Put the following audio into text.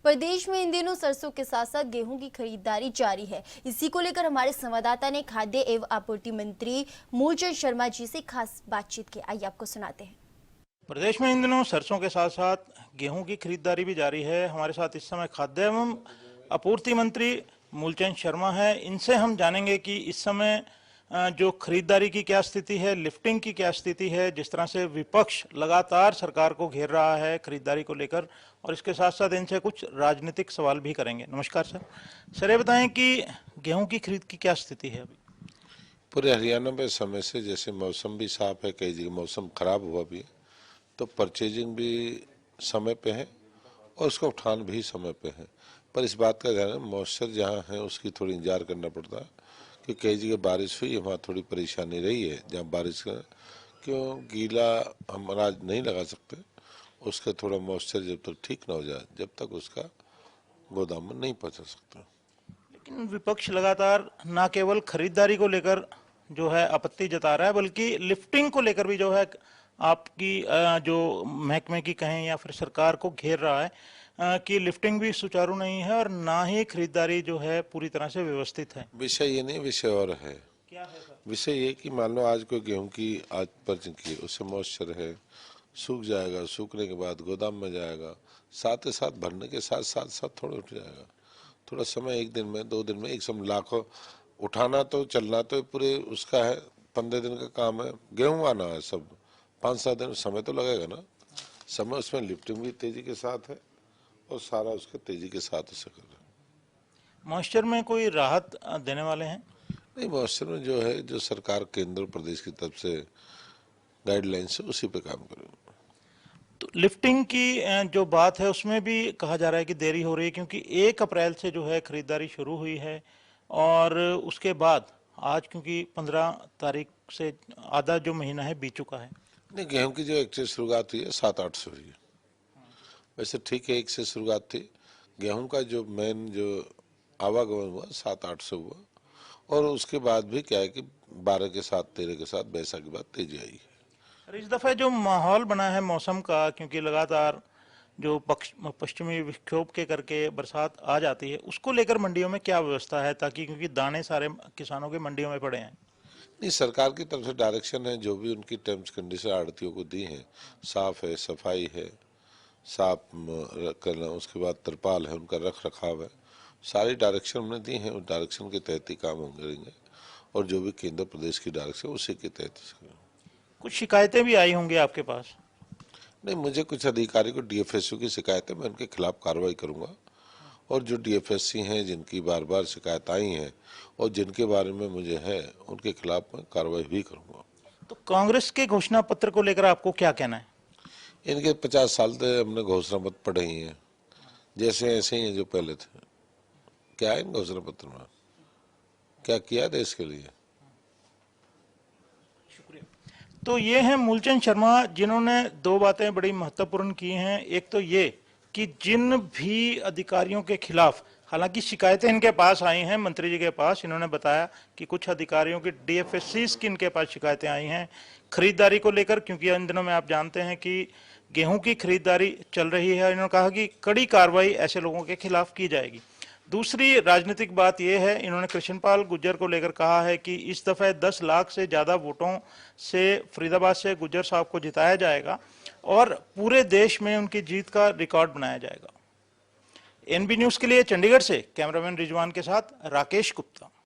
प्रदेश में इन दिनों सरसों के साथ साथ गेहूं की खरीदारी जारी है। इसी को लेकर हमारे संवाददाता ने खाद्य एवं आपूर्ति मंत्री मूलचंद शर्मा जी से खास बातचीत की। आइए आपको सुनाते हैं। प्रदेश में इन दिनों सरसों के साथ साथ गेहूं की खरीदारी भी जारी है। हमारे साथ इस समय खाद्य एवं आपूर्ति मंत्री मूलचंद शर्मा है। इनसे हम जानेंगे कि इस समय जो खरीदारी की क्या स्थिति है, लिफ्टिंग की क्या स्थिति है, जिस तरह से विपक्ष लगातार सरकार को घेर रहा है खरीदारी को लेकर, और इसके साथ साथ इनसे कुछ राजनीतिक सवाल भी करेंगे। नमस्कार सर। सर ये बताएं कि गेहूं की खरीद की क्या स्थिति है अभी? पूरे हरियाणा में समय से जैसे मौसम भी साफ है, कई जगह मौसम खराब हुआ भी है, तो परचेजिंग भी समय पे है और उसका उठान भी समय पे है। पर इस बात का ध्यान है, मॉइस्चर जहाँ है उसकी थोड़ी इंतजार करना पड़ता है, कि कई जगह बारिश हुई है, वहाँ थोड़ी परेशानी रही है। जहाँ बारिश का क्यों गीला हम अनाज नहीं लगा सकते, उसका थोड़ा मॉइस्चर जब तक ठीक ना हो जाए, जब तक उसका गोदाम में नहीं पहुँचा सकता। लेकिन विपक्ष लगातार न केवल खरीदारी को लेकर जो है आपत्ति जता रहा है, बल्कि लिफ्टिंग को लेकर भी जो है आपकी जो महकमे की कहें या फिर सरकार को घेर रहा है कि लिफ्टिंग भी सुचारू नहीं है और ना ही खरीदारी जो है पूरी तरह से व्यवस्थित है। विषय ये नहीं, विषय और है। क्या है सर? विषय ये कि मान लो आज कोई गेहूं की आज पर्चिंग की, उससे मॉइस्चर है, सूख जाएगा, सूखने के बाद गोदाम में जाएगा, साथ ही साथ भरने के साथ साथ साथ थोड़ा उठ जाएगा। थोड़ा समय, एक दिन में 2 दिन में, एक समय लाखों उठाना तो चलना तो पूरे उसका है, 15 दिन का काम है। गेहूं आना है सब 5-7 दिन, समय तो लगेगा ना। समय उसमें लिफ्टिंग भी तेजी के साथ है और सारा उसके तेजी के साथ उसे कर रहा है। मॉइस्चर में कोई राहत देने वाले हैं? नहीं, मॉइस्चर में जो है, जो सरकार केंद्र प्रदेश की तरफ से गाइडलाइंस है, उसी पे काम करेंगे। तो लिफ्टिंग की जो बात है उसमें भी कहा जा रहा है कि देरी हो रही है, क्योंकि 1 अप्रैल से जो है खरीदारी शुरू हुई है और उसके बाद आज क्योंकि 15 तारीख से आधा जो महीना है बीत चुका है। नहीं, गेहूं की जो एक्चुअली शुरुआत हुई है 7-8 से हुई है। वैसे ठीक है, 1 से शुरुआत थी। गेहूं का जो मेन जो आवागमन हुआ 7-8 से हुआ, और उसके बाद भी क्या है कि 12 के साथ, 13 के साथ बैसाखी के बाद तेजी आई है। और इस दफे जो माहौल बना है मौसम का, क्योंकि लगातार जो पश्चिमी विक्षोभ के करके बरसात आ जाती है, उसको लेकर मंडियों में क्या व्यवस्था है, ताकि क्योंकि दाने सारे किसानों के मंडियों में पड़े हैं? नहीं, सरकार की तरफ से डायरेक्शन है, जो भी उनकी टर्म्स कंडीशन आड़तियों को दी है, साफ है, सफाई है, साफ करना, उसके बाद तरपाल है, उनका रख रखाव है, सारी डायरेक्शन हमने दी है। उस डायरेक्शन के तहत ही काम करेंगे, और जो भी केंद्र प्रदेश की डायरेक्शन उसी के तहत करेंगे। कुछ शिकायतें भी आई होंगी आपके पास? नहीं, मुझे कुछ अधिकारी को डीएफएससी की शिकायत है, मैं उनके खिलाफ कार्रवाई करूंगा, और जो डीएफएससी हैं जिनकी बार बार शिकायत आई हैं और जिनके बारे में मुझे है, उनके खिलाफ मैं कार्रवाई भी करूंगा। तो कांग्रेस के घोषणा पत्र को लेकर आपको क्या कहना है? इनके 50 साल से हमने घोषणा पत्र पढ़े ही हैं, जैसे ऐसे ही हैं जो पहले थे। क्या है इन घोषणा पत्र में, क्या किया देश के लिए? तो ये हैं मूलचंद शर्मा, जिन्होंने 2 बातें बड़ी महत्वपूर्ण की हैं। एक तो ये कि जिन भी अधिकारियों के खिलाफ, हालांकि शिकायतें इनके पास आई हैं मंत्री जी के पास, इन्होंने बताया कि कुछ अधिकारियों की डीएफएससी की इनके पास शिकायतें आई हैं खरीदारी को लेकर, क्योंकि इन दिनों में आप जानते हैं कि गेहूं की खरीदारी चल रही है। इन्होंने कहा कि कड़ी कार्रवाई ऐसे लोगों के खिलाफ की जाएगी। दूसरी राजनीतिक बात यह है, इन्होंने कृष्णपाल गुर्जर को लेकर कहा है कि इस दफे 10 लाख से ज्यादा वोटों से फरीदाबाद से गुर्जर साहब को जिताया जाएगा और पूरे देश में उनकी जीत का रिकॉर्ड बनाया जाएगा। एनबी न्यूज के लिए चंडीगढ़ से कैमरामैन रिजवान के साथ राकेश गुप्ता।